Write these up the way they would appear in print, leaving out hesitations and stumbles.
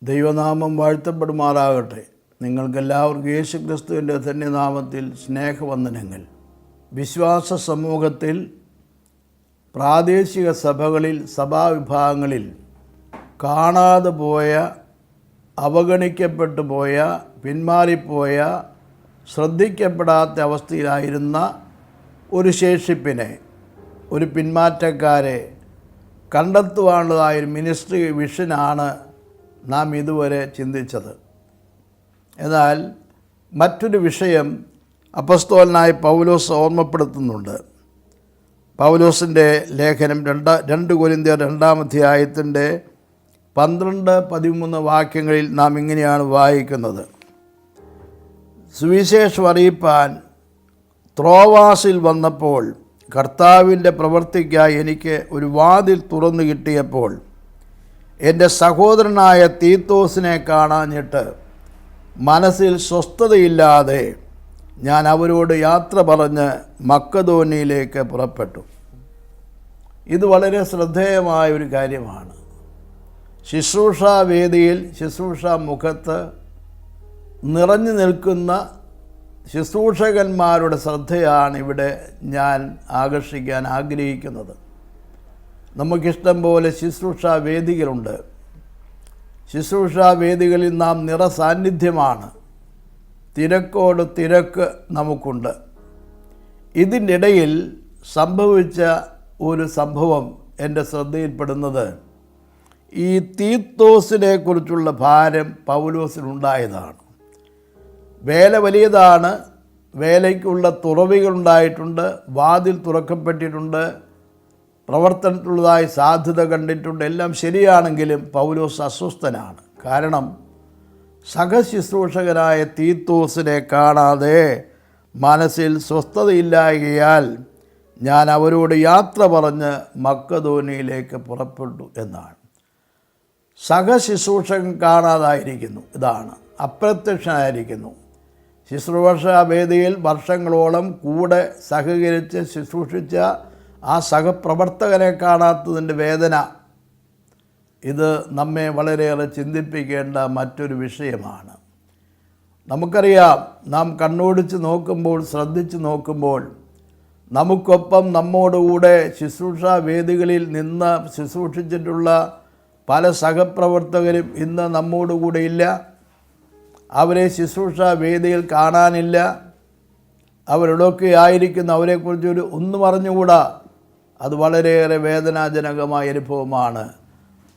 ദൈവനാമം വാഴ്ത്തപ്പെടുമാറാകട്ടെ. നിങ്ങൾക്കെല്ലാവർക്കും യേശുക്രിസ്തുവിൻ്റെ ധന്യനാമത്തിൽ സ്നേഹവന്ദനങ്ങൾ. വിശ്വാസ സമൂഹത്തിൽ, പ്രാദേശിക സഭകളിൽ, സഭാവിഭാഗങ്ങളിൽ കാണാതെ പോയ, അവഗണിക്കപ്പെട്ടു പോയ, പിന്മാറിപ്പോയ, ശ്രദ്ധിക്കപ്പെടാത്ത അവസ്ഥയിലായിരുന്ന ഒരു ശേഷിപ്പിനെ, ഒരു പിന്മാറ്റക്കാരെ കണ്ടെത്തുവാനുള്ളതായൊരു മിനിസ്ട്രി വിഷനാണ് നാം ഇതുവരെ ചിന്തിച്ചത്. എന്നാൽ മറ്റൊരു വിഷയം അപ്പോസ്തലനായ പൗലോസ് ഓർമ്മപ്പെടുത്തുന്നുണ്ട്. പൗലോസിൻ്റെ ലേഖനം 2 കൊരിന്ത്യർ 2-ാം അധ്യായത്തിൻ്റെ 12-13 വാക്യങ്ങളിൽ നാം ഇങ്ങനെയാണ് വായിക്കുന്നത്. സുവിശേഷം അറിയിപ്പാൻ ത്രോവാസിൽ വന്നപ്പോൾ കർത്താവിൻ്റെ പ്രവൃത്തിക്കായി എനിക്ക് ഒരു വാതിൽ തുറന്നു കിട്ടിയപ്പോൾ എൻ്റെ സഹോദരനായ തീത്തോസിനെ കാണാഞ്ഞിട്ട് മനസ്സിൽ സ്വസ്ഥതയില്ലാതെ ഞാൻ അവരോട് യാത്ര പറഞ്ഞ് മക്കദോന്യയിലേക്ക് പുറപ്പെട്ടു. ഇത് വളരെ ശ്രദ്ധേയമായ ഒരു കാര്യമാണ്. ശുശ്രൂഷാവേദിയിൽ, ശുശ്രൂഷാ മുഖത്ത് നിറഞ്ഞു നിൽക്കുന്ന ശുശ്രൂഷകന്മാരുടെ ശ്രദ്ധയാണ് ഇവിടെ ഞാൻ ആകർഷിക്കാൻ ആഗ്രഹിക്കുന്നത്. നമുക്കിഷ്ടം പോലെ ശുശ്രൂഷാവേദികളുണ്ട്. ശുശ്രൂഷാവേദികളിൽ നാം നിറസാന്നിധ്യമാണ്. തിരക്കോട് തിരക്ക് നമുക്കുണ്ട്. ഇതിൻ്റെ ഇടയിൽ സംഭവിച്ച ഒരു സംഭവം എൻ്റെ ശ്രദ്ധയിൽപ്പെടുന്നത് ഈ തീത്തോസിനെ കുറിച്ചുള്ള ഭാരം പൗലോസിനുണ്ടായതാണ്. വേല വലിയതാണ്. വേലയ്ക്കുള്ള തുറവികളുണ്ടായിട്ടുണ്ട്. വാതിൽ തുറക്കപ്പെട്ടിട്ടുണ്ട്. പ്രവർത്തനത്തിലുള്ളതായി സാധ്യത കണ്ടിട്ടുണ്ട്. എല്ലാം ശരിയാണെങ്കിലും പൗലോസ് അസ്വസ്ഥനാണ്. കാരണം സഹശുശ്രൂഷകനായ തീത്തോസിനെ കാണാതെ മനസ്സിൽ സ്വസ്ഥതയില്ലായകയാൽ ഞാൻ അവരോട് യാത്ര പറഞ്ഞ് മക്കദോന്യയിലേക്ക് പുറപ്പെട്ടു എന്നാണ്. സഹശുശ്രൂഷകൻ കാണാതായിരിക്കുന്നു. ഇതാണ്, അപ്രത്യക്ഷനായിരിക്കുന്നു. ശുശ്രൂഷാവേദിയിൽ വർഷങ്ങളോളം കൂടെ സഹകരിച്ച് ശുശ്രൂഷിച്ച ആ സഹപ്രവർത്തകനെ കാണാത്തതിൻ്റെ വേദന, ഇത് നമ്മെ വളരെയേറെ ചിന്തിപ്പിക്കേണ്ട മറ്റൊരു വിഷയമാണ്. നമുക്കറിയാം, നാം കണ്ണോടിച്ച് നോക്കുമ്പോൾ, ശ്രദ്ധിച്ച് നോക്കുമ്പോൾ, നമുക്കൊപ്പം നമ്മോടുകൂടെ ശുശ്രൂഷാവേദികളിൽ നിന്ന് ശുശ്രൂഷിച്ചിട്ടുള്ള പല സഹപ്രവർത്തകരും ഇന്ന് നമ്മോടുകൂടെ ഇല്ല. അവരെ ശുശ്രൂഷാവേദിയിൽ കാണാനില്ല. അവരോടൊക്കെ ആയിരിക്കുന്ന അവരെക്കുറിച്ചൊരു ഒന്നും അറിഞ്ഞുകൂടാ. അത് വളരെയേറെ വേദനാജനകമായ അനുഭവമാണ്.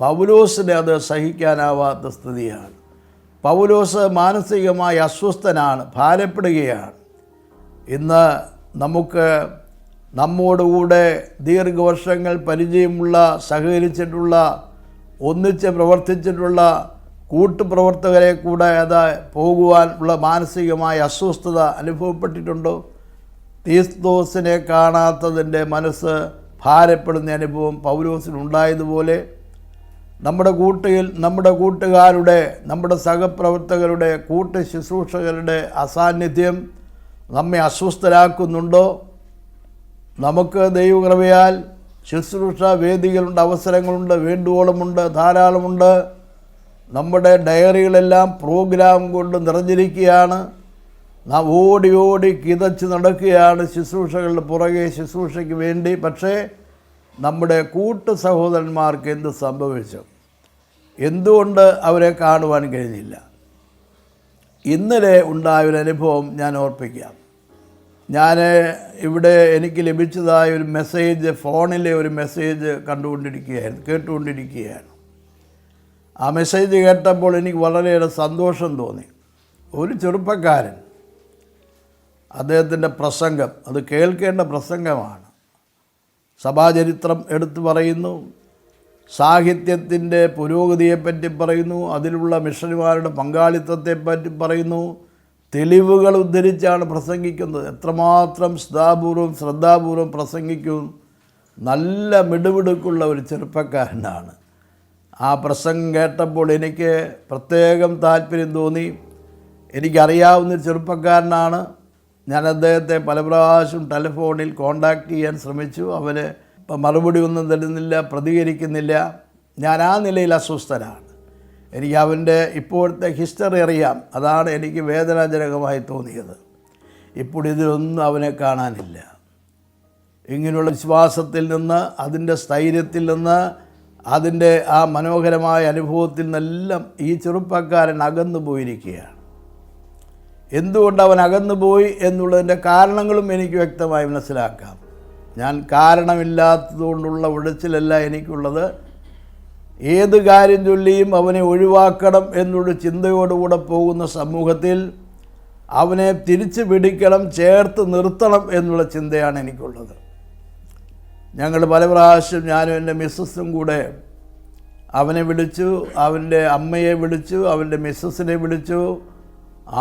പൗലോസിന് അത് സഹിക്കാനാവാത്ത സ്ഥിതിയാണ്. പൗലോസ് മാനസികമായി അസ്വസ്ഥനാണ്, ഭാരപ്പെടുകയാണ്. ഇന്ന് നമുക്ക് നമ്മോടുകൂടെ ദീർഘവർഷങ്ങൾ പരിചയമുള്ള, സഹകരിച്ചിട്ടുള്ള, ഒന്നിച്ച് പ്രവർത്തിച്ചിട്ടുള്ള കൂട്ടുപ്രവർത്തകരെ കൂടെ പോകുവാൻ ഉള്ള മാനസികമായ അസ്വസ്ഥത അനുഭവപ്പെട്ടിട്ടുണ്ടോ? തീത്തോസിനെ കാണാത്തതിൻ്റെ മനസ്സ് ഭാരപ്പെടുന്ന അനുഭവം പൗലോസിനുണ്ടായതുപോലെ നമ്മുടെ കൂട്ടുകാരുടെ, നമ്മുടെ സഹപ്രവർത്തകരുടെ, ശുശ്രൂഷകരുടെ അസാന്നിധ്യം നമ്മെ അസ്വസ്ഥരാക്കുന്നുണ്ടോ? നമുക്ക് ദൈവകൃപയാൽ ശുശ്രൂഷ വേദികളുണ്ട്, അവസരങ്ങളുണ്ട്, വേണ്ടുവോളമുണ്ട്, ധാരാളമുണ്ട്. നമ്മുടെ ഡയറികളെല്ലാം പ്രോഗ്രാം കൊണ്ട് നിറഞ്ഞിരിക്കുകയാണ്. നാം ഓടി ഓടി കിതച്ച് നടക്കുകയാണ് ശുശ്രൂഷകളുടെ പുറകെ, ശുശ്രൂഷയ്ക്ക് വേണ്ടി. പക്ഷേ നമ്മുടെ സഹോദരന്മാർക്ക് എന്ത് സംഭവിച്ചു? എന്തുകൊണ്ട് അവരെ കാണുവാൻ കഴിഞ്ഞില്ല? ഇന്നലെ ഉണ്ടായൊരു അനുഭവം ഞാൻ ഓർപ്പിക്കാം. ഞാൻ ഇവിടെ എനിക്ക് ലഭിച്ചതായ ഒരു മെസ്സേജ്, ഫോണിലെ ഒരു മെസ്സേജ് കേട്ടുകൊണ്ടിരിക്കുകയാണ്. ആ മെസ്സേജ് കേട്ടപ്പോൾ എനിക്ക് വളരെയേറെ സന്തോഷം തോന്നി. ഒരു ചെറുപ്പക്കാരൻ, അദ്ദേഹത്തിൻ്റെ പ്രസംഗം, അത് കേൾക്കേണ്ട പ്രസംഗമാണ്. സഭാചരിത്രം എടുത്തു പറയുന്നു, സാഹിത്യത്തിൻ്റെ പുരോഗതിയെപ്പറ്റി പറയുന്നു, അതിലുള്ള മിഷണറിമാരുടെ പങ്കാളിത്തത്തെപ്പറ്റി പറയുന്നു. തെളിവുകൾ ഉദ്ധരിച്ചാണ് പ്രസംഗിക്കുന്നത്. എത്രമാത്രം ശ്രദ്ധാപൂർവം പ്രസംഗിക്കും. നല്ല മിടുമിടുക്കുള്ള ഒരു ചെറുപ്പക്കാരനാണ്. ആ പ്രസംഗം കേട്ടപ്പോൾ എനിക്ക് പ്രത്യേകം താല്പര്യം തോന്നി. എനിക്കറിയാവുന്നൊരു ചെറുപ്പക്കാരനാണ്. ഞാൻ അദ്ദേഹത്തെ പല പ്രാവശ്യം ടെലിഫോണിൽ കോണ്ടാക്ട് ചെയ്യാൻ ശ്രമിച്ചു. അവർ മറുപടി ഒന്നും തരുന്നില്ല, പ്രതികരിക്കുന്നില്ല. ഞാൻ ആ നിലയിൽ അസ്വസ്ഥനാണ്. എനിക്ക് അവൻ്റെ ഇപ്പോഴത്തെ ഹിസ്റ്ററി അറിയാം. അതാണ് എനിക്ക് വേദനാജനകമായി തോന്നിയത്. ഇപ്പോൾ ഇതിലൊന്നും അവനെ കാണാനില്ല. ഇങ്ങനെയുള്ള വിശ്വാസത്തിൽ നിന്ന്, അതിൻ്റെ സ്ഥൈര്യത്തിൽ നിന്ന്, അതിൻ്റെ ആ മനോഹരമായ അനുഭവത്തിൽ നിന്നെല്ലാം ഈ ചെറുപ്പക്കാരൻ അകന്നു പോയിരിക്കുകയാണ്. എന്തുകൊണ്ട് അവൻ അകന്നുപോയി എന്നുള്ളതിൻ്റെ കാരണങ്ങളും എനിക്ക് വ്യക്തമായി മനസ്സിലാക്കാം. ഞാൻ കാരണമില്ലാത്തതുകൊണ്ടുള്ള ഉടച്ചിലല്ല എനിക്കുള്ളത്. ഏത് കാര്യം ചൊല്ലിയും അവനെ ഒഴിവാക്കണം എന്നുള്ള ചിന്തയോടുകൂടെ പോകുന്ന സമൂഹത്തിൽ അവനെ തിരിച്ചു പിടിക്കണം, ചേർത്ത് നിർത്തണം എന്നുള്ള ചിന്തയാണ് എനിക്കുള്ളത്. ഞങ്ങൾ പല പ്രാവശ്യം ഞാനും എൻ്റെ മിസ്സസും കൂടെ അവനെ വിളിച്ചു, അവൻ്റെ അമ്മയെ വിളിച്ചു, അവൻ്റെ മിസ്സസിനെ വിളിച്ചു.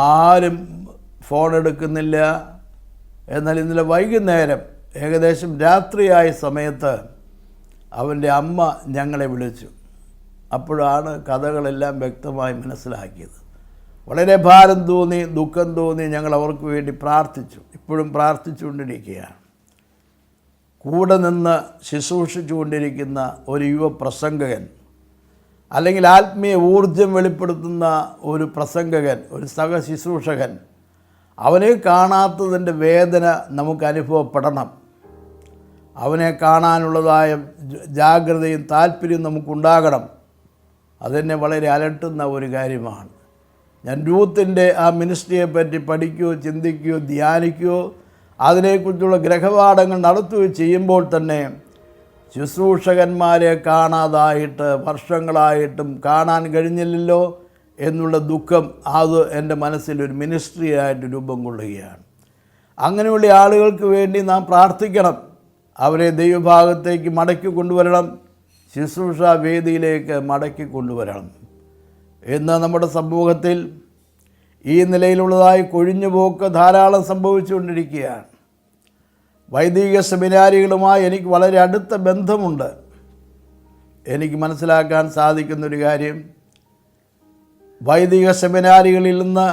ആരും ഫോൺ എടുക്കുന്നില്ല. എന്നാൽ ഇന്നലെ വൈകുന്നേരം ഏകദേശം രാത്രിയായ സമയത്ത് അവൻ്റെ അമ്മ ഞങ്ങളെ വിളിച്ചു. അപ്പോഴാണ് കഥകളെല്ലാം വ്യക്തമായി മനസ്സിലാക്കിയത്. വളരെ ഭാരം തോന്നി, ദുഃഖം തോന്നി. ഞങ്ങൾ അവർക്ക് വേണ്ടി പ്രാർത്ഥിച്ചു. ഇപ്പോഴും പ്രാർത്ഥിച്ചുകൊണ്ടിരിക്കുകയാണ്. കൂടെ നിന്ന് ശുശ്രൂഷിച്ചുകൊണ്ടിരിക്കുന്ന ഒരു യുവ പ്രസംഗകൻ, അല്ലെങ്കിൽ ആത്മീയ ഊർജം വെളിപ്പെടുത്തുന്ന ഒരു പ്രസംഗകൻ, ഒരു സഹശുശ്രൂഷകൻ, അവനെ കാണാത്തതിൻ്റെ വേദന നമുക്ക് അനുഭവപ്പെടണം. അവനെ കാണാനുള്ളതായ ജാഗ്രതയും താല്പര്യവും നമുക്കുണ്ടാകണം. അതെന്നെ വളരെ അലട്ടുന്ന ഒരു കാര്യമാണ്. ഞാൻ രൂത്തിൻ്റെ ആ മിനിസ്ട്രിയെ പറ്റി പഠിക്കുകയോ ചിന്തിക്കുകയോ ധ്യാനിക്കുകയോ അതിനെക്കുറിച്ചുള്ള ഗ്രഹപാഠങ്ങൾ നടത്തുകയോ ചെയ്യുമ്പോൾ തന്നെ ശുശ്രൂഷകന്മാരെ കാണാതായിട്ട് വർഷങ്ങളായിട്ടും കാണാൻ കഴിഞ്ഞില്ലല്ലോ എന്നുള്ള ദുഃഖം അത് എൻ്റെ മനസ്സിലൊരു മിനിസ്ട്രിയായിട്ട് രൂപം കൊള്ളുകയാണ്. അങ്ങനെയുള്ള ആളുകൾക്ക് വേണ്ടി നാം പ്രാർത്ഥിക്കണം. അവരെ ദൈവഭാഗത്തേക്ക് മടക്കി കൊണ്ടുവരണം, ശുശ്രൂഷ വേദിയിലേക്ക് മടക്കി കൊണ്ടുവരണം. ഇന്ന് നമ്മുടെ സമൂഹത്തിൽ ഈ നിലയിലുള്ളതായി കൊഴിഞ്ഞുപോക്ക് ധാരാളം സംഭവിച്ചുകൊണ്ടിരിക്കുകയാണ്. വൈദിക സെമിനാരികളുമായി എനിക്ക് വളരെ അടുത്ത ബന്ധമുണ്ട്. എനിക്ക് മനസ്സിലാക്കാൻ സാധിക്കുന്നൊരു കാര്യം, വൈദിക സെമിനാരികളിൽ നിന്ന്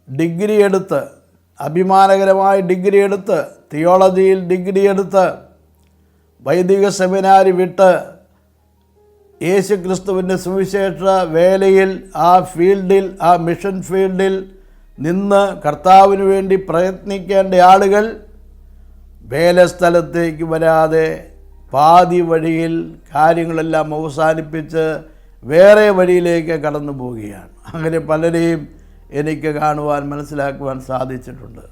ഡിഗ്രി എടുത്ത്, അഭിമാനകരമായ ഡിഗ്രി എടുത്ത്, തിയോളജിയിൽ ഡിഗ്രി എടുത്ത് വൈദിക സെമിനാരി വിട്ട് യേശു ക്രിസ്തുവിൻ്റെ സുവിശേഷ വേലയിൽ, ആ ഫീൽഡിൽ, ആ മിഷൻ ഫീൽഡിൽ നിന്ന് കർത്താവിന് വേണ്ടി പ്രയത്നിക്കേണ്ട ആളുകൾ വേലസ്ഥലത്തേക്ക് വരാതെ പാതി വഴിയിൽ കാര്യങ്ങളെല്ലാം അവസാനിപ്പിച്ച് വേറെ വഴിയിലേക്ക് കടന്നു പോവുകയാണ്. അങ്ങനെ പലരെയും എനിക്ക് കാണുവാൻ, മനസ്സിലാക്കുവാൻ സാധിച്ചിട്ടുണ്ട്.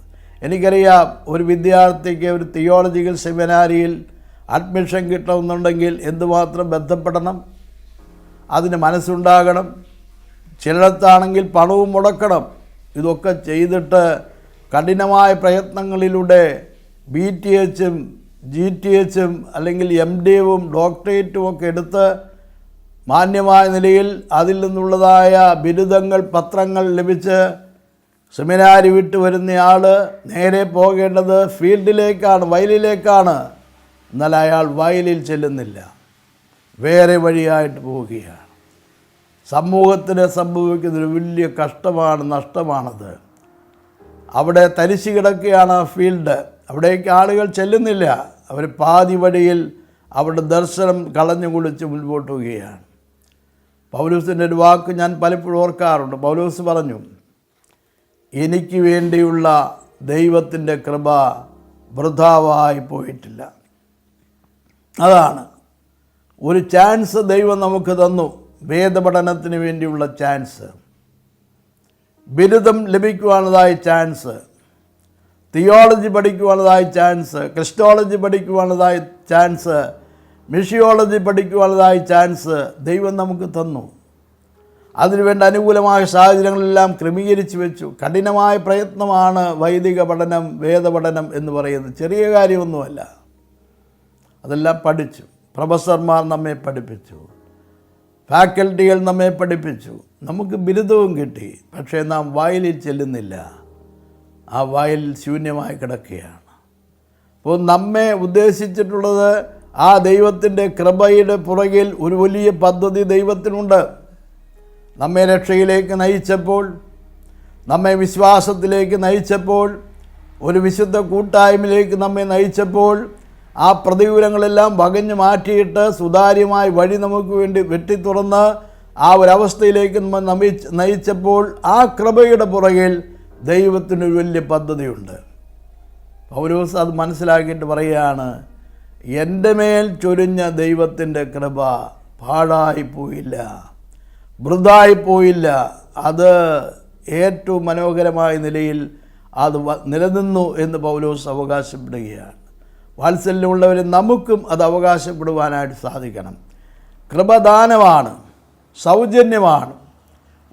എനിക്കറിയാം, ഒരു വിദ്യാർത്ഥിക്ക് ഒരു തിയോളജിക്കൽ സെമിനാരിയിൽ അഡ്മിഷൻ കിട്ടണമെന്നുണ്ടെങ്കിൽ എന്തുമാത്രം ബന്ധപ്പെടണം, അതിന് മനസ്സുണ്ടാകണം. ചിലടത്താണെങ്കിൽ പണവും മുടക്കണം. ഇതൊക്കെ ചെയ്തിട്ട് കഠിനമായ പ്രയത്നങ്ങളിലൂടെ BTHും GTHും അല്ലെങ്കിൽ MDയും ഡോക്ടറേറ്റും ഒക്കെ എടുത്ത് മാന്യമായ നിലയിൽ അതിൽ നിന്നുള്ളതായ ബിരുദങ്ങൾ, പത്രങ്ങൾ ലഭിച്ച് സെമിനാരി വിട്ട് വരുന്നയാൾ നേരെ പോകേണ്ടത് ഫീൽഡിലേക്കാണ്, വയലിലേക്കാണ്. എന്നാൽ അയാൾ വയലിൽ ചെല്ലുന്നില്ല, വേറെ വഴിയായിട്ട് പോവുകയാണ്. സമൂഹത്തിന് സംഭവിക്കുന്നൊരു വലിയ കഷ്ടമാണ്, നഷ്ടമാണത്. അവിടെ തരിശു കിടക്കുകയാണ് ആ ഫീൽഡ്. അവിടേക്ക് ആളുകൾ ചെല്ലുന്നില്ല. അവർ പാതി വഴിയിൽ അവിടെ ദർശനം കളഞ്ഞു കുളിച്ച് മുൻപോട്ട് പോവുകയാണ്. പൗലോസിൻ്റെ ഒരു വാക്ക് ഞാൻ പലപ്പോഴും ഓർക്കാറുണ്ട്. പൗലോസ് പറഞ്ഞു, എനിക്ക് വേണ്ടിയുള്ള ദൈവത്തിൻ്റെ കൃപ വൃഥാവായി പോയിട്ടില്ല. അതാണ് ഒരു ചാൻസ് ദൈവം നമുക്ക് തന്നു, വേദപഠനത്തിന് വേണ്ടിയുള്ള ചാൻസ്, ബിരുദം ലഭിക്കുവാനുള്ളതായ ചാൻസ്, തിയോളജി പഠിക്കുവാനുള്ളതായ ചാൻസ്, ക്രിസ്റ്റോളജി പഠിക്കുവാനുള്ളതായ ചാൻസ്, മിഷിയോളജി പഠിക്കുവാനുള്ളതായ ചാൻസ് ദൈവം നമുക്ക് തന്നു. അതിനുവേണ്ട അനുകൂലമായ സാഹചര്യങ്ങളെല്ലാം ക്രമീകരിച്ച് വെച്ചു. കഠിനമായ പ്രയത്നമാണ് വൈദിക പഠനം, വേദപഠനം എന്ന് പറയുന്നത്. ചെറിയ കാര്യമൊന്നുമല്ല. അതെല്ലാം പഠിച്ചു. പ്രൊഫസർമാർ നമ്മെ പഠിപ്പിച്ചു, ഫാക്കൽറ്റികൾ നമ്മെ പഠിപ്പിച്ചു, നമുക്ക് ബിരുദവും കിട്ടി. പക്ഷേ നാം വയലിൽ ചെല്ലുന്നില്ല. ആ വയൽ ശൂന്യമായി കിടക്കുകയാണ്. അപ്പോൾ നമ്മെ ഉദ്ദേശിച്ചിട്ടുള്ളത് ആ ദൈവത്തിൻ്റെ കൃപയുടെ പുറകിൽ ഒരു വലിയ പദ്ധതി ദൈവത്തിനുണ്ട്. നമ്മെ രക്ഷയിലേക്ക് നയിച്ചപ്പോൾ, നമ്മെ വിശ്വാസത്തിലേക്ക് നയിച്ചപ്പോൾ, ഒരു വിശുദ്ധ കൂട്ടായ്മയിലേക്ക് നമ്മെ നയിച്ചപ്പോൾ, ആ പ്രതികൂലങ്ങളെല്ലാം വകഞ്ഞു മാറ്റിയിട്ട് സുതാര്യമായ വഴി നമുക്ക് വേണ്ടി വെട്ടിത്തുറന്ന് ആ ഒരവസ്ഥയിലേക്ക് നമ്മൾ നയിച്ചപ്പോൾ ആ കൃപയുടെ പുറകിൽ ദൈവത്തിനൊരു വലിയ പദ്ധതിയുണ്ട്. പൗലോസ് അത് മനസ്സിലാക്കിയിട്ട് പറയുകയാണ്, എൻ്റെ മേൽ ചൊരിഞ്ഞ ദൈവത്തിൻ്റെ കൃപ പാഴായിപ്പോയില്ല, വൃഥായിപ്പോയില്ല. അത് ഏറ്റവും മനോഹരമായ നിലയിൽ അത് നിലനിന്നു എന്ന് പൗലോസ് അവകാശപ്പെടുകയാണ്. വാത്സല്യമുള്ളവരെ നമുക്കും അത് അവകാശപ്പെടുവാനായിട്ട് സാധിക്കണം. കൃപദാനമാണ്, സൗജന്യമാണ്.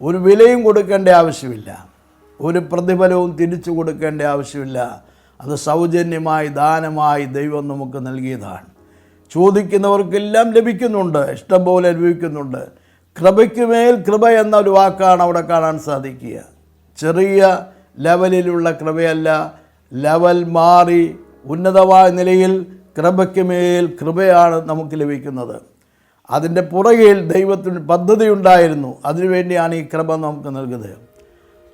ഒരു വിലയും കൊടുക്കേണ്ട ആവശ്യമില്ല, ഒരു പ്രതിഫലവും തിരിച്ചു കൊടുക്കേണ്ട ആവശ്യമില്ല. അത് സൗജന്യമായി ദാനമായി ദൈവം നമുക്ക് നൽകിയതാണ്. ചോദിക്കുന്നവർക്കെല്ലാം ലഭിക്കുന്നുണ്ട്, ഇഷ്ടംപോലെ ലഭിക്കുന്നുണ്ട്. കൃപയ്ക്ക് മേൽ കൃപ എന്നൊരു വാക്കാണ് അവിടെ കാണാൻ സാധിക്കുക. ചെറിയ ലെവലിലുള്ള കൃപയല്ല, ലെവൽ മാറി ഉന്നതമായ നിലയിൽ കൃപയ്ക്ക് മേൽ കൃപയാണ് നമുക്ക് ലഭിക്കുന്നത്. അതിൻ്റെ പുറകിൽ ദൈവത്തിന് പദ്ധതിയുണ്ടായിരുന്നു. അതിനുവേണ്ടിയാണ് ഈ കൃപ നമുക്ക് നൽകുന്നത്.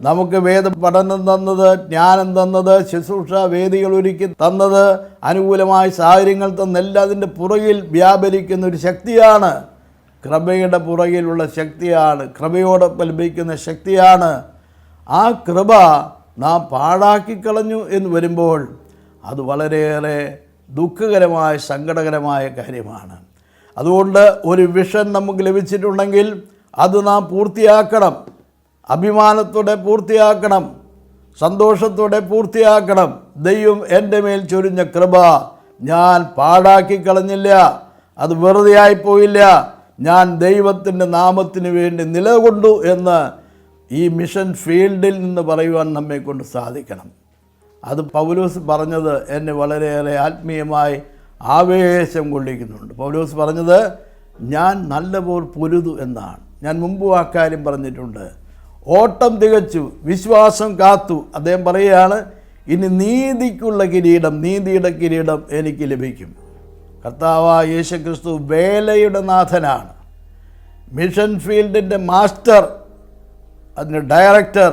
നമുക്ക് വേദ പഠനം തന്നത്, ജ്ഞാനം തന്നത്, ശുശ്രൂഷ വേദികൾ ഒരുക്കി തന്നത്, അനുകൂലമായ സാഹചര്യങ്ങൾ തന്നെല്ലാം അതിൻ്റെ പുറകിൽ വ്യാപരിക്കുന്ന ഒരു ശക്തിയാണ്. കൃപയുടെ പുറകിലുള്ള ശക്തിയാണ്, കൃപയോടൊപ്പം ലഭിക്കുന്ന ശക്തിയാണ്. ആ കൃപ നാം പാഴാക്കിക്കളഞ്ഞു എന്ന് വരുമ്പോൾ അത് വളരെയേറെ ദുഃഖകരമായ സങ്കടകരമായ കാര്യമാണ്. അതുകൊണ്ട് ഒരു വിഷൻ നമുക്ക് ലഭിച്ചിട്ടുണ്ടെങ്കിൽ അത് നാം പൂർത്തിയാക്കണം, അഭിമാനത്തോടെ പൂർത്തിയാക്കണം, സന്തോഷത്തോടെ പൂർത്തിയാക്കണം. ദൈവം എൻ്റെ മേൽ ചൊരിഞ്ഞ കൃപ ഞാൻ പാഴാക്കിക്കളഞ്ഞില്ല, അത് വെറുതെ ആയിപ്പോയില്ല, ഞാൻ ദൈവത്തിൻ്റെ നാമത്തിന് വേണ്ടി നിലകൊണ്ടു എന്ന് ഈ മിഷൻ ഫീൽഡിൽ നിന്ന് പറയുവാൻ നമ്മെക്കൊണ്ട് സാധിക്കണം. അത് പൗലോസ് പറഞ്ഞത് എന്നെ വളരെയേറെ ആത്മീയമായി ആവേശം കൊള്ളിക്കുന്നുണ്ട്. പൗലോസ് പറഞ്ഞത് ഞാൻ നല്ലപോലെ പൊരുതു എന്നാണ്. ഞാൻ മുമ്പ് ആ കാര്യം പറഞ്ഞിട്ടുണ്ട്. ഓട്ടം തികച്ചു, വിശ്വാസം കാത്തു. അദ്ദേഹം പറയുകയാണ്, ഇനി നീതിക്കുള്ള കിരീടം, നീതിയുടെ കിരീടം എനിക്ക് ലഭിക്കും. കർത്താവായ യേശുക്രിസ്തു വേലയുടെ നാഥനാണ്, മിഷൻ ഫീൽഡിൻ്റെ മാസ്റ്റർ, അതിൻ്റെ ഡയറക്ടർ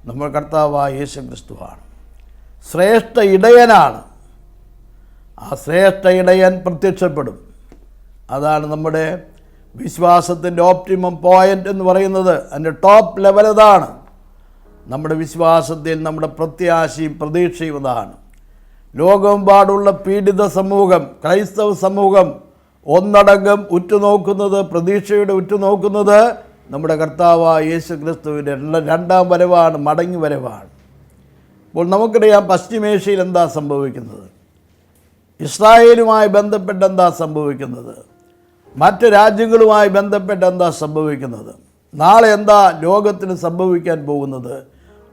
നമ്മുടെ കർത്താവായ യേശുക്രിസ്തുവാണ്. ശ്രേഷ്ഠ ഇടയനാണ്. ആ ശ്രേഷ്ഠ ഇടയൻ പ്രത്യക്ഷപ്പെടും. അതാണ് നമ്മുടെ വിശ്വാസത്തിൻ്റെ ഓപ്റ്റിമം പോയിൻ്റ് എന്ന് പറയുന്നത്. അതിൻ്റെ ടോപ്പ് ലെവൽ അതാണ്. നമ്മുടെ വിശ്വാസത്തിൽ നമ്മുടെ പ്രത്യാശയും പ്രതീക്ഷയും അതാണ്. ലോകമെമ്പാടുള്ള പീഡിത സമൂഹം, ക്രൈസ്തവ സമൂഹം ഒന്നടങ്കം ഉറ്റുനോക്കുന്നത്, പ്രതീക്ഷയുടെ ഉറ്റുനോക്കുന്നത് നമ്മുടെ കർത്താവായ യേശുക്രിസ്തുവിൻ്റെ രണ്ടാം വരവാണ്, മടങ്ങി വരവാണ്. അപ്പോൾ നമുക്കറിയാം പശ്ചിമേഷ്യയിൽ എന്താ സംഭവിക്കുന്നത്, ഇസ്രായേലുമായി ബന്ധപ്പെട്ട് എന്താ സംഭവിക്കുന്നത്, മറ്റ് രാജ്യങ്ങളുമായി ബന്ധപ്പെട്ട് എന്താ സംഭവിക്കുന്നത്, നാളെ എന്താ ലോകത്തിന് സംഭവിക്കാൻ പോകുന്നത്.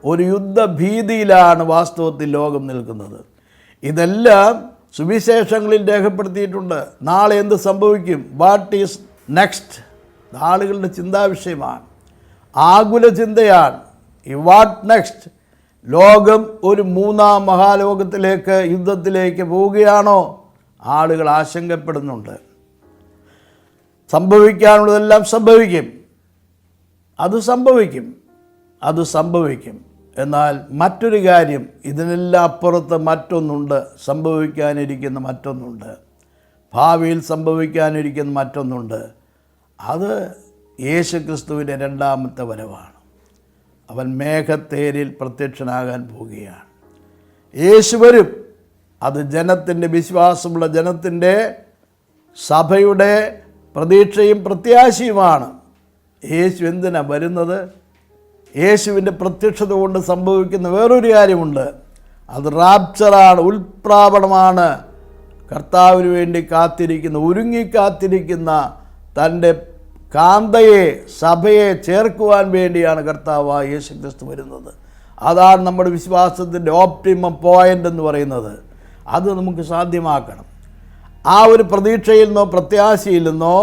ഒരു യുദ്ധഭീതിയിലാണ് വാസ്തവത്തിൽ ലോകം നിൽക്കുന്നത്. ഇതെല്ലാം സുവിശേഷങ്ങളിൽ രേഖപ്പെടുത്തിയിട്ടുണ്ട്. നാളെ എന്ത് സംഭവിക്കും, വാട്ട് ഈസ് നെക്സ്റ്റ്, ആളുകളുടെ ചിന്താവിഷയമാണ്, ആകുല ചിന്തയാണ്. ഈ വാട്ട് നെക്സ്റ്റ്, ലോകം ഒരു മൂന്നാം മഹാലോകത്തിലേക്ക്, യുദ്ധത്തിലേക്ക് പോവുകയാണോ? ആളുകൾ ആശങ്കപ്പെടുന്നുണ്ട്. സംഭവിക്കാനുള്ളതെല്ലാം സംഭവിക്കും, അത് സംഭവിക്കും, അത് സംഭവിക്കും. എന്നാൽ മറ്റൊരു കാര്യം, ഇതിനെല്ലാം അപ്പുറത്ത് മറ്റൊന്നുണ്ട്, സംഭവിക്കാനിരിക്കുന്ന മറ്റൊന്നുണ്ട്, ഭാവിയിൽ സംഭവിക്കാനിരിക്കുന്ന മറ്റൊന്നുണ്ട്. അത് യേശുക്രിസ്തുവിൻ്റെ രണ്ടാമത്തെ വരവാണ്. അവൻ മേഘത്തേരിൽ പ്രത്യക്ഷനാകാൻ പോവുകയാണ്. യേശു വരും. അത് ജനത്തിൻ്റെ, വിശ്വാസമുള്ള ജനത്തിൻ്റെ, സഭയുടെ പ്രതീക്ഷയും പ്രത്യാശയുമാണ്. യേശു എന്തിനാണ് വരുന്നത്? യേശുവിൻ്റെ പ്രത്യക്ഷത കൊണ്ട് സംഭവിക്കുന്ന വേറൊരു കാര്യമുണ്ട്. അത് റാപ്ചറാണ്, ഉൽപ്രാപണമാണ്. കർത്താവിന് വേണ്ടി കാത്തിരിക്കുന്ന, ഒരുങ്ങിക്കാത്തിരിക്കുന്ന തൻ്റെ കാന്തയെ, സഭയെ ചേർക്കുവാൻ വേണ്ടിയാണ് കർത്താവായ യേശുക്രിസ്തു വരുന്നത്. അതാണ് നമ്മുടെ വിശ്വാസത്തിൻ്റെ ഓപ്റ്റിമം പോയിൻ്റ് എന്ന് പറയുന്നത്. അത് നമുക്ക് സാധ്യമാക്കണം. ആ ഒരു പ്രതീക്ഷയിൽ നിന്നോ പ്രത്യാശയിൽ നിന്നോ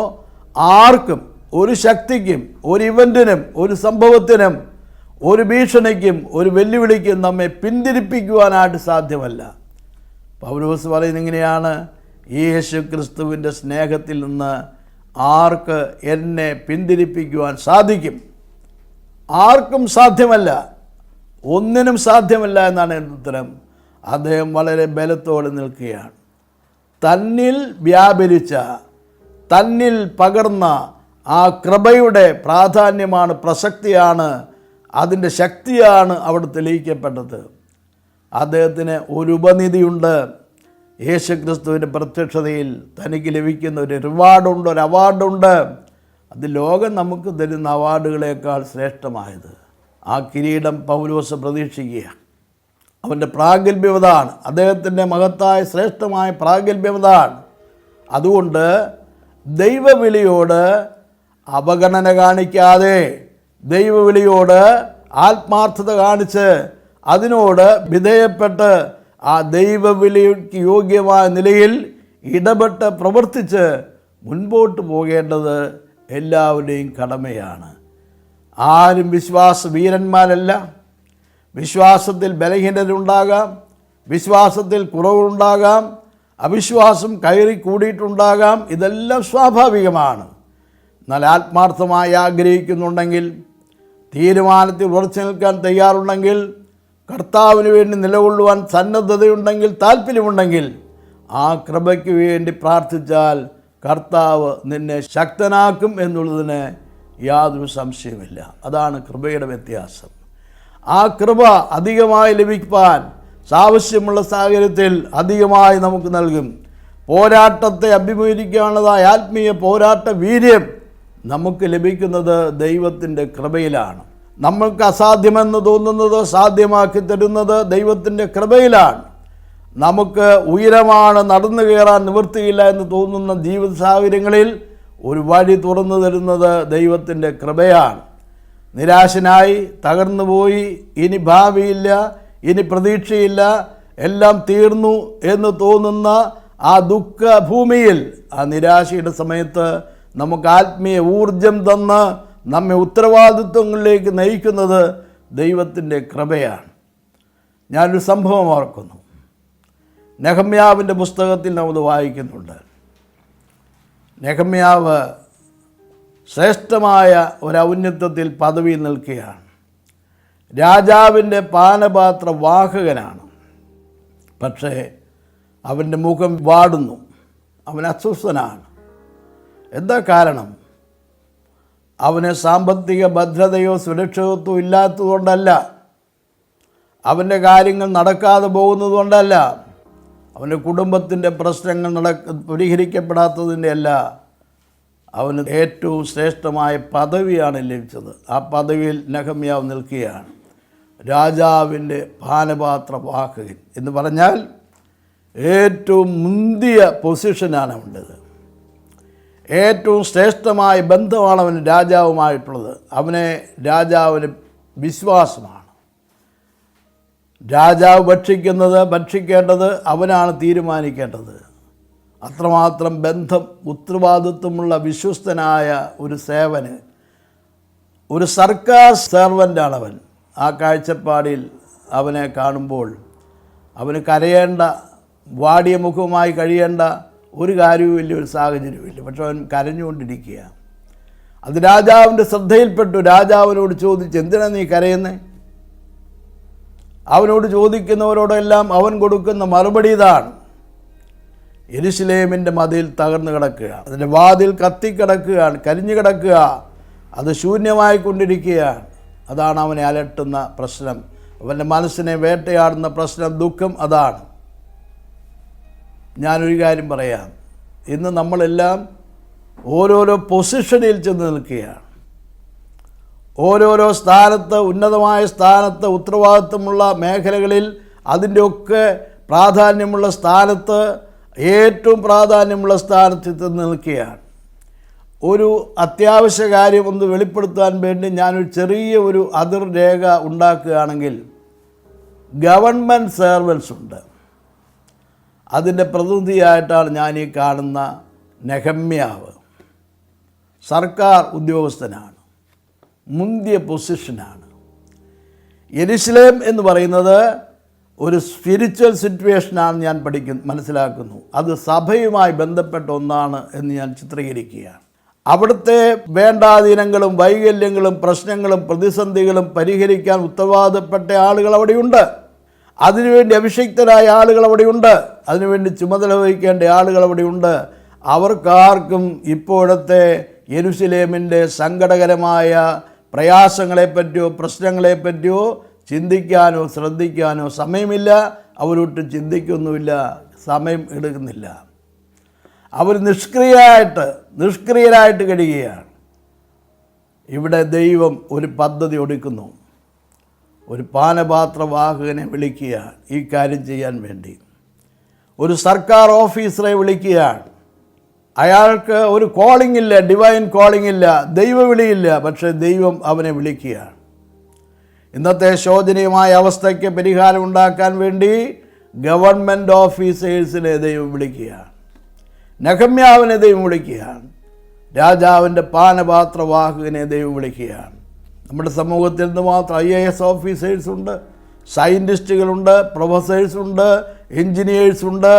ആർക്കും, ഒരു ശക്തിക്കും, ഒരു ഇവൻറ്റിനും, ഒരു സംഭവത്തിനും, ഒരു ഭീഷണിക്കും, ഒരു വെല്ലുവിളിക്കും നമ്മെ പിന്തിരിപ്പിക്കുവാനായിട്ട് സാധ്യമല്ല. പൗലോസ് പറയുന്നത് ഇങ്ങനെയാണ്, യേശുക്രിസ്തുവിൻ്റെ സ്നേഹത്തിൽ നിന്ന് ആർക്ക് എന്നെ പിന്തിരിപ്പിക്കുവാൻ സാധിക്കും? ആർക്കും സാധ്യമല്ല, ഒന്നിനും സാധ്യമല്ല എന്നാണ് എൻ്റെ ഉത്തരം. അദ്ദേഹം വളരെ ബലത്തോടെ നിൽക്കുകയാണ്. തന്നിൽ വ്യാപരിച്ച, തന്നിൽ പകർന്ന ആ കൃപയുടെ പ്രാധാന്യമാണ്, പ്രസക്തിയാണ്, അതിൻ്റെ ശക്തിയാണ് അവിടെ തെളിയിക്കപ്പെട്ടത്. അദ്ദേഹത്തിന് ഒരു ഉപനിധിയുണ്ട്. യേശുക്രിസ്തുവിൻ്റെ പ്രത്യക്ഷതയിൽ തനിക്ക് ലഭിക്കുന്ന ഒരു റിവാർഡുണ്ട്, ഒരു അവാർഡുണ്ട്. അത് ലോകം നമുക്ക് തരുന്ന അവാർഡുകളേക്കാൾ ശ്രേഷ്ഠമായത്. ആ കിരീടം പൗലോസ് പ്രതീക്ഷിക്കുക. അവൻ്റെ പ്രാഗൽഭ്യതാണ്, അദ്ദേഹത്തിൻ്റെ മഹത്തായ ശ്രേഷ്ഠമായ പ്രാഗൽഭ്യതാണ്. അതുകൊണ്ട് ദൈവവിളിയോട് അവഗണന കാണിക്കാതെ, ദൈവവിളിയോട് ആത്മാർത്ഥത കാണിച്ച് അതിനോട് വിധേയപ്പെട്ട് ആ ദൈവവിളിക്ക് യോഗ്യമായ നിലയിൽ ഇടപെട്ട് പ്രവർത്തിച്ച് മുൻപോട്ട് പോകേണ്ടത് എല്ലാവരുടെയും കടമയാണ്. ആരും വീരന്മാരല്ല. വിശ്വാസത്തിൽ ബലഹീനരുണ്ടാകാം, വിശ്വാസത്തിൽ കുറവുണ്ടാകാം, അവിശ്വാസം കയറി കൂടിയിട്ടുണ്ടാകാം. ഇതെല്ലാം സ്വാഭാവികമാണ്. എന്നാൽ ആത്മാർത്ഥമായി ആഗ്രഹിക്കുന്നുണ്ടെങ്കിൽ, തീരുമാനത്തിൽ ഉറച്ചു നിൽക്കാൻ തയ്യാറുണ്ടെങ്കിൽ, കർത്താവിന് വേണ്ടി നിലകൊള്ളുവാൻ സന്നദ്ധതയുണ്ടെങ്കിൽ, താല്പര്യമുണ്ടെങ്കിൽ, ആ കൃപയ്ക്ക് വേണ്ടി പ്രാർത്ഥിച്ചാൽ കർത്താവ് നിന്നെ ശക്തനാക്കും എന്നുള്ളതിന് യാതൊരു സംശയമില്ല. അതാണ് കൃപയുടെ വ്യത്യാസം. ആ കൃപ അധികമായി ലഭിക്കാൻ ആവശ്യമുള്ള സാഹചര്യത്തിൽ അധികമായി നമുക്ക് നൽകും. പോരാട്ടത്തെ അഭിമുഖീകരിക്കാനുള്ളതായ ആത്മീയ പോരാട്ട വീര്യം നമുക്ക് ലഭിക്കുന്നത് ദൈവത്തിൻ്റെ കൃപയിലാണ്. നമ്മൾക്ക് അസാധ്യമെന്ന് തോന്നുന്നത് സാധ്യമാക്കി തരുന്നത് ദൈവത്തിൻ്റെ കൃപയിലാണ്. നമുക്ക് ഉയരമാണ്, നടന്നു കയറാൻ നിവൃത്തിയില്ല എന്ന് തോന്നുന്ന ജീവിത സാഹചര്യങ്ങളിൽ ഒരു വഴി തുറന്നു തരുന്നത് ദൈവത്തിൻ്റെ കൃപയാണ്. നിരാശനായി തകർന്നുപോയി, ഇനി ഭാവിയില്ല, ഇനി പ്രതീക്ഷയില്ല, എല്ലാം തീർന്നു എന്ന് തോന്നുന്ന ആ ദുഃഖഭൂമിയിൽ, ആ നിരാശയുടെ സമയത്ത് നമുക്ക് ആത്മീയ ഊർജം തന്ന് നമ്മെ ഉത്തരവാദിത്വങ്ങളിലേക്ക് നയിക്കുന്നത് ദൈവത്തിൻ്റെ കൃപയാണ്. ഞാനൊരു സംഭവം ഓർക്കുന്നു. നെഹമ്യാവിൻ്റെ പുസ്തകത്തിൽ നാം ഇത് വായിക്കുന്നുണ്ട്. നെഹമ്യാവ് ശ്രേഷ്ഠമായ ഒരു ഔന്നത്യത്തിൽ പദവി നിൽക്കുകയാണ്. രാജാവിൻ്റെ പാനപാത്ര വാഹകനാണ്. പക്ഷേ അവൻ്റെ മുഖം വാടുന്നു, അവൻ അസ്വസ്ഥനാണ്. എന്താ കാരണം? അവന് സാമ്പത്തിക ഭദ്രതയോ സുരക്ഷിതത്വമോ ഇല്ലാത്തതുകൊണ്ടല്ല, അവൻ്റെ കാര്യങ്ങൾ നടക്കാതെ പോകുന്നതുകൊണ്ടല്ല, അവൻ്റെ കുടുംബത്തിൻ്റെ പ്രശ്നങ്ങൾ പരിഹരിക്കപ്പെടാത്തതിൻ്റെ അല്ല. അവന് ഏറ്റവും ശ്രേഷ്ഠമായ പദവിയാണ് ലഭിച്ചത്. ആ പദവിയിൽ നെഹമ്യാവ് നിൽക്കുകയാണ്. രാജാവിൻ്റെ പാനപാത്ര വാഹകൻ എന്ന് പറഞ്ഞാൽ ഏറ്റവും മുന്തിയ പൊസിഷനാണ് അവൻ്റേത്. ഏറ്റവും ശ്രേഷ്ഠമായ ബന്ധമാണ് അവന് രാജാവുമായിട്ടുള്ളത്. അവനെ രാജാവിന് വിശ്വാസമാണ്. രാജാവ് ഭക്ഷിക്കേണ്ടത് അവനാണ് തീരുമാനിക്കേണ്ടത്. അത്രമാത്രം ബന്ധം, ഉത്തരവാദിത്വമുള്ള വിശ്വസ്തനായ ഒരു സേവന്, ഒരു സർക്കാർ സെർവൻ്റാണ് അവൻ. ആ കാഴ്ചപ്പാടിൽ അവനെ കാണുമ്പോൾ അവന് കരയേണ്ട, വാടിയ മുഖവുമായി കഴിയേണ്ട ഒരു കാര്യവുമില്ല, ഒരു സാഹചര്യവുമില്ല. പക്ഷെ അവൻ കരഞ്ഞുകൊണ്ടിരിക്കുക. അത് രാജാവിൻ്റെ ശ്രദ്ധയിൽപ്പെട്ടു. രാജാവിനോട് ചോദിച്ചു, എന്തിനാണ് നീ കരയുന്നത്? അവനോട് ചോദിക്കുന്നവരോടെല്ലാം അവൻ കൊടുക്കുന്ന മറുപടി ഇതാണ്: യെരുശലേമിൻ്റെ മതിൽ തകർന്നു കിടക്കുക, അതിൻ്റെ വാതിൽ കത്തിക്കിടക്കുകയാണ്, കരിഞ്ഞു കിടക്കുക, അത് ശൂന്യമായി കൊണ്ടിരിക്കുകയാണ്. അതാണ് അവനെ അലട്ടുന്ന പ്രശ്നം, അവൻ്റെ മനസ്സിനെ വേട്ടയാടുന്ന പ്രശ്നം, ദുഃഖം അതാണ്. ഞാനൊരു കാര്യം പറയാം. ഇന്ന് നമ്മളെല്ലാം ഓരോരോ പൊസിഷനിൽ ചെന്ന് നിൽക്കുകയാണ്. ഓരോരോ സ്ഥാനത്ത്, ഉന്നതമായ സ്ഥാനത്ത്, ഉത്തരവാദിത്വമുള്ള മേഖലകളിൽ, അതിൻ്റെയൊക്കെ പ്രാധാന്യമുള്ള സ്ഥാനത്ത്, ഏറ്റവും പ്രാധാന്യമുള്ള സ്ഥാനത്ത് ചെന്ന് നിൽക്കുകയാണ്. ഒരു അത്യാവശ്യ കാര്യം ഒന്ന് വെളിപ്പെടുത്താൻ വേണ്ടി ഞാനൊരു ചെറിയ ഒരു അതിർരേഖ ഉണ്ടാക്കുകയാണെങ്കിൽ, ഗവൺമെൻറ് സർവൻസ് ഉണ്ട്. അതിൻ്റെ പ്രതിനിധിയായിട്ടാണ് ഞാൻ ഈ കാണുന്ന നെഹമ്യാവ്. സർക്കാർ ഉദ്യോഗസ്ഥനാണ്, മുന്തിയ പൊസിഷനാണ്. യെരുശലേം എന്ന് പറയുന്നത് ഒരു സ്പിരിച്വൽ സിറ്റുവേഷനാണ് ഞാൻ മനസ്സിലാക്കുന്നു. അത് സഭയുമായി ബന്ധപ്പെട്ട ഒന്നാണ് എന്ന് ഞാൻ ചിത്രീകരിക്കുകയാണ്. അവിടുത്തെ വേണ്ടാധീനങ്ങളും വൈകല്യങ്ങളും പ്രശ്നങ്ങളും പ്രതിസന്ധികളും പരിഹരിക്കാൻ ഉത്തരവാദപ്പെട്ട ആളുകൾ അവിടെയുണ്ട്. അതിനുവേണ്ടി അഭിഷിക്തരായ ആളുകൾ അവിടെയുണ്ട്. അതിനുവേണ്ടി ചുമതല വഹിക്കേണ്ട ആളുകൾ അവിടെയുണ്ട്. അവർക്കാർക്കും ഇപ്പോഴത്തെ യെരുശലേമിൻ്റെ സങ്കടകരമായ പ്രയാസങ്ങളെപ്പറ്റിയോ പ്രശ്നങ്ങളെപ്പറ്റിയോ ചിന്തിക്കാനോ ശ്രദ്ധിക്കാനോ സമയമില്ല. അവരൊട്ട് ചിന്തിക്കൊന്നുമില്ല, സമയം എടുക്കുന്നില്ല. അവർ നിഷ്ക്രിയരായിട്ട് കഴിയുകയാണ്. ഇവിടെ ദൈവം ഒരു പദ്ധതി ഒടുക്കുന്നു. ഒരു പാനപാത്രവാഹകനെ വിളിക്കുകയാണ് ഈ കാര്യം ചെയ്യാൻ വേണ്ടി. ഒരു സർക്കാർ ഓഫീസറെ വിളിക്കുകയാണ്. അയാൾക്ക് ഒരു കോളിംഗ് ഇല്ല, ഡിവൈൻ കോളിംഗ് ഇല്ല, ദൈവവിളിയില്ല. പക്ഷേ ദൈവം അവനെ വിളിക്കുകയാണ്. ഇന്നത്തെ ശോചനീയമായ അവസ്ഥയ്ക്ക് പരിഹാരം ഉണ്ടാക്കാൻ വേണ്ടി ഗവൺമെൻറ് ഓഫീസേഴ്സിനെ ദൈവം വിളിക്കുകയാണ്. നെഹമ്യാവിനെ ദൈവം വിളിക്കുകയാണ്. രാജാവിൻ്റെ പാനപാത്രവാഹകനെ ദൈവം വിളിക്കുകയാണ്. നമ്മുടെ സമൂഹത്തിൽ നിന്ന് മാത്രം IAS ഓഫീസേഴ്സുണ്ട്, സയൻറ്റിസ്റ്റുകളുണ്ട്, പ്രൊഫസേഴ്സുണ്ട്, എൻജിനീയേഴ്സുണ്ട്,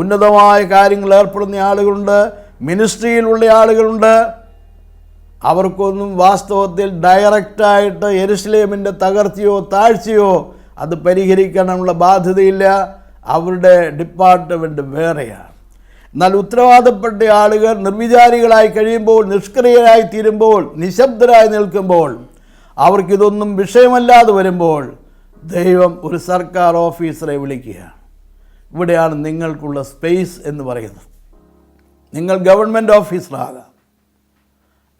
ഉന്നതമായ കാര്യങ്ങൾ ഏർപ്പെടുന്ന ആളുകളുണ്ട്, മിനിസ്ട്രിയിലുള്ള ആളുകളുണ്ട്. അവർക്കൊന്നും വാസ്തവത്തിൽ ഡയറക്റ്റായിട്ട് യെരുശലേമിൻ്റെ തകർച്ചയോ താഴ്ചയോ അത് പരിഹരിക്കാനുള്ള ബാധ്യതയില്ല. അവരുടെ ഡിപ്പാർട്ട്മെൻറ്റ് വേറെയാണ്. എന്നാൽ ഉത്തരവാദപ്പെട്ട ആളുകൾ നിർവിചാരികളായി കഴിയുമ്പോൾ, നിഷ്ക്രിയരായി തീരുമ്പോൾ, നിശബ്ദരായി നിൽക്കുമ്പോൾ, അവർക്കിതൊന്നും വിഷയമല്ലാതെ വരുമ്പോൾ ദൈവം ഒരു സർക്കാർ ഓഫീസറെ വിളിക്കുകയാണ്. ഇവിടെയാണ് നിങ്ങൾക്കുള്ള സ്പേസ് എന്ന് പറയുന്നത്. നിങ്ങൾ ഗവൺമെൻറ് ഓഫീസറാകാം,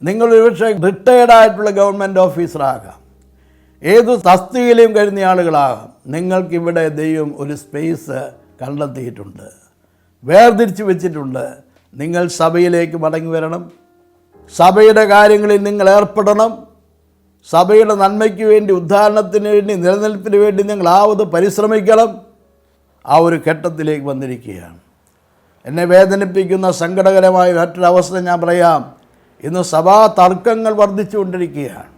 നിങ്ങൾ ഒരുപക്ഷെ റിട്ടയർഡായിട്ടുള്ള ഗവൺമെൻറ് ഓഫീസറാകാം, ഏതു തസ്തികയിലും കഴിയുന്ന ആളുകളാകാം. നിങ്ങൾക്കിവിടെ ദൈവം ഒരു സ്പേസ് കണ്ടെത്തിയിട്ടുണ്ട്, വേർതിരിച്ച് വെച്ചിട്ടുണ്ട്. നിങ്ങൾ സഭയിലേക്ക് മടങ്ങി വരണം, സഭയുടെ കാര്യങ്ങളിൽ നിങ്ങൾ ഏർപ്പെടണം, സഭയുടെ നന്മയ്ക്ക് വേണ്ടി, ഉദ്ധാരണത്തിന് വേണ്ടി, നിലനിൽപ്പിന് വേണ്ടി നിങ്ങൾ പരിശ്രമിക്കണം. ആ ഒരു ഘട്ടത്തിലേക്ക് വന്നിരിക്കുകയാണ്. എന്നെ വേദനിപ്പിക്കുന്ന സങ്കടകരമായ മറ്റൊരവസ്ഥ ഞാൻ പറയാം. ഇന്ന് സഭാ തർക്കങ്ങൾ വർദ്ധിച്ചുകൊണ്ടിരിക്കുകയാണ്.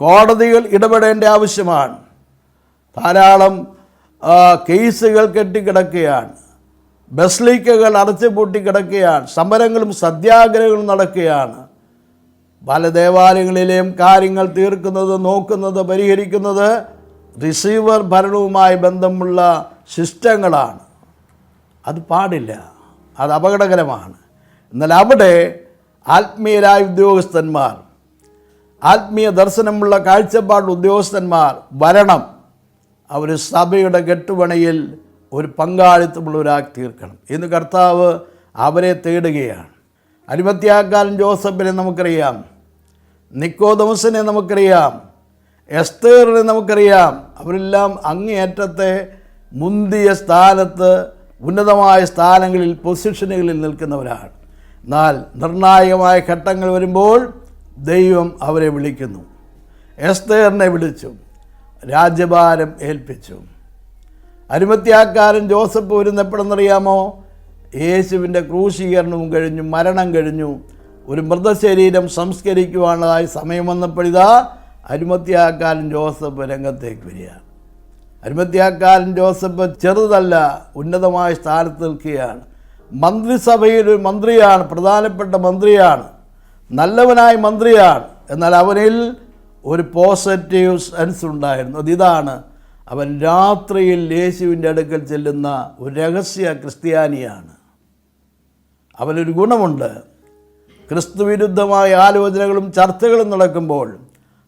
കോടതികൾ ഇടപെടേണ്ട ആവശ്യമാണ്. ധാരാളം കേസുകൾ കെട്ടിക്കിടക്കുകയാണ്, ബസ്ലിക്കകൾ അടച്ചുപൂട്ടി കിടക്കുകയാണ്, സമരങ്ങളും സത്യാഗ്രഹങ്ങളും നടക്കുകയാണ്. പല ദേവാലയങ്ങളിലെയും കാര്യങ്ങൾ തീർക്കുന്നത്, നോക്കുന്നത്, പരിഹരിക്കുന്നത് റിസീവർ ഭരണവുമായി ബന്ധമുള്ള സിസ്റ്റങ്ങളാണ്. അത് പാടില്ല, അത് അപകടകരമാണ്. എന്നാൽ അവിടെ ആത്മീയരായ ഉദ്യോഗസ്ഥന്മാർ, ആത്മീയ ദർശനമുള്ള കാഴ്ചപ്പാട് ഉദ്യോഗസ്ഥന്മാർ വരണം. അവർ സഭയുടെ കെട്ടുപണിയിൽ ഒരു പങ്കാളിത്തമുള്ളവരാക്കി തീർക്കണം. ഇന്ന് കർത്താവ് അവരെ തേടുകയാണ്. അരിമത്യാക്കാരൻ ജോസഫിനെ നമുക്കറിയാം, നിക്കോദമസിനെ നമുക്കറിയാം, എസ്തേറിനെ നമുക്കറിയാം. അവരെല്ലാം അങ്ങേയറ്റത്തെ മുന്തിയ സ്ഥാനത്ത്, ഉന്നതമായ സ്ഥാനങ്ങളിൽ, പൊസിഷനുകളിൽ നിൽക്കുന്നവരാണ്. എന്നാൽ നിർണായകമായ ഘട്ടങ്ങൾ വരുമ്പോൾ ദൈവം അവരെ വിളിക്കുന്നു. എസ്തേറിനെ വിളിച്ചു, രാജ്യഭാരം ഏൽപ്പിച്ചു. അരിമത്യാക്കാരൻ ജോസഫ് വരുന്നപ്പോഴെന്നറിയാമോ? യേശുവിൻ്റെ ക്രൂശീകരണവും കഴിഞ്ഞു, മരണം കഴിഞ്ഞു, ഒരു മൃതശരീരം സംസ്കരിക്കുവാനായി സമയം വന്നപ്പോഴിതാ അരിമത്യാക്കാരൻ ജോസഫ് രംഗത്തേക്ക് വരിക. അരിമത്യാക്കാരൻ ജോസഫ് ചെറുതല്ല, ഉന്നതമായ സ്ഥാനത്ത് നിൽക്കുകയാണ്. മന്ത്രിസഭയിൽ ഒരു മന്ത്രിയാണ്, പ്രധാനപ്പെട്ട മന്ത്രിയാണ്, നല്ലവനായ മന്ത്രിയാണ്. എന്നാൽ അവനിൽ ഒരു പോസിറ്റീവ് സെൻസ് ഉണ്ടായിരുന്നു. അതിതാണ്, അവൻ രാത്രിയിൽ യേശുവിൻ്റെ അടുക്കൽ ചെല്ലുന്ന ഒരു രഹസ്യ ക്രിസ്ത്യാനിയാണ്. അവനൊരു ഗുണമുണ്ട്. ക്രിസ്തുവിരുദ്ധമായ ആലോചനകളും ചർച്ചകളും നടക്കുമ്പോൾ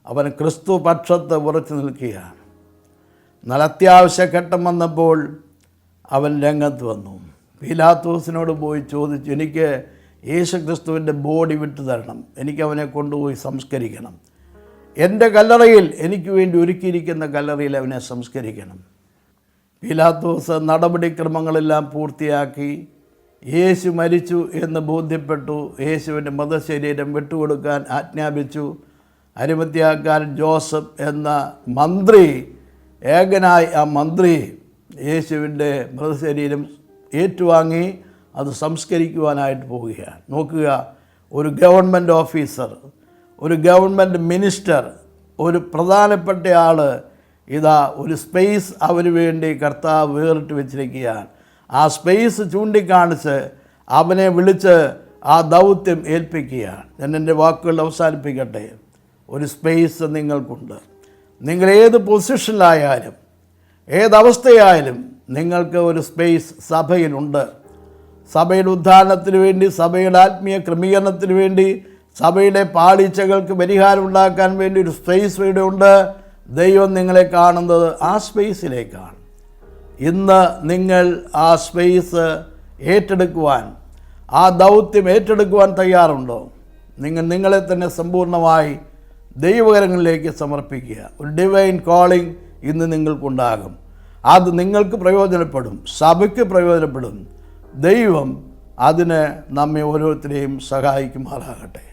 അവൻ ക്രിസ്തു പക്ഷത്ത് ഉറച്ചു നിൽക്കുകയാണ്. എന്നാൽ അത്യാവശ്യ ഘട്ടം വന്നപ്പോൾ അവൻ രംഗത്ത് വന്നു. പീലാത്തോസിനോട് പോയി ചോദിച്ചു, എനിക്ക് യേശു ക്രിസ്തുവിൻ്റെ ബോഡി വിട്ടു തരണം, എനിക്കവനെ കൊണ്ടുപോയി സംസ്കരിക്കണം, എൻ്റെ കല്ലറയിൽ, എനിക്ക് വേണ്ടി ഒരുക്കിയിരിക്കുന്ന കല്ലറയിൽ അവനെ സംസ്കരിക്കണം. പീലാത്തോസ് നടപടിക്രമങ്ങളെല്ലാം പൂർത്തിയാക്കി യേശു മരിച്ചു എന്ന് ബോധ്യപ്പെട്ടു. യേശുവിൻ്റെ മൃതശരീരം വിട്ടുകൊടുക്കാൻ ആജ്ഞാപിച്ചു. അരിമത്യാക്കാരൻ ജോസഫ് എന്ന മന്ത്രി, ഏകനായി ആ മന്ത്രി യേശുവിൻ്റെ മൃതശരീരം ഏറ്റുവാങ്ങി അത് സംസ്കരിക്കുവാനായിട്ട് പോവുകയാണ്. നോക്കുക, ഒരു ഗവൺമെൻറ് ഓഫീസർ, ഒരു ഗവൺമെൻറ് മിനിസ്റ്റർ, ഒരു പ്രധാനപ്പെട്ട ആൾ, ഇതാ ഒരു സ്പേസ് അവന് വേണ്ടി കർത്താവ് വേറിട്ട് വെച്ചിരിക്കുകയാണ്. ആ സ്പേസ് ചൂണ്ടിക്കാണിച്ച് അവനെ വിളിച്ച് ആ ദൗത്യം ഏൽപ്പിക്കുകയാണ്. ഞാൻ എൻ്റെ വാക്കുകൾ അവസാനിപ്പിക്കട്ടെ. ഒരു സ്പേസ് നിങ്ങൾക്കുണ്ട്. നിങ്ങൾ ഏത് പൊസിഷനിലായാലും, ഏതവസ്ഥയായാലും നിങ്ങൾക്ക് ഒരു സ്പേസ് സഭയിലുണ്ട്. സഭയുടെ ഉദ്ധാരണത്തിന് വേണ്ടി, സഭയുടെ ആത്മീയ ക്രമീകരണത്തിന് വേണ്ടി, സഭയുടെ പാളിച്ചകൾക്ക് പരിഹാരം ഉണ്ടാക്കാൻ വേണ്ടി ഒരു സ്പേസ് ഇവിടെ ഉണ്ട്. ദൈവം നിങ്ങളെ കാണുന്നത് ആ സ്പേസിലേക്കാണ്. ഇന്ന് നിങ്ങൾ ആ സ്പേസ് ഏറ്റെടുക്കുവാൻ, ആ ദൗത്യം ഏറ്റെടുക്കുവാൻ തയ്യാറുണ്ടോ? നിങ്ങളെ തന്നെ സമ്പൂർണ്ണമായി ദൈവകരങ്ങളിലേക്ക് സമർപ്പിക്കുക. ഒരു ഡിവൈൻ കോളിംഗ് ഇന്ന് നിങ്ങൾക്കുണ്ടാകും. അത് നിങ്ങൾക്ക് പ്രയോജനപ്പെടും, സഭയ്ക്ക് പ്രയോജനപ്പെടും. ദൈവം അതിന് നമ്മെ ഓരോരുത്തരെയും സഹായിക്കുമാറാകട്ടെ.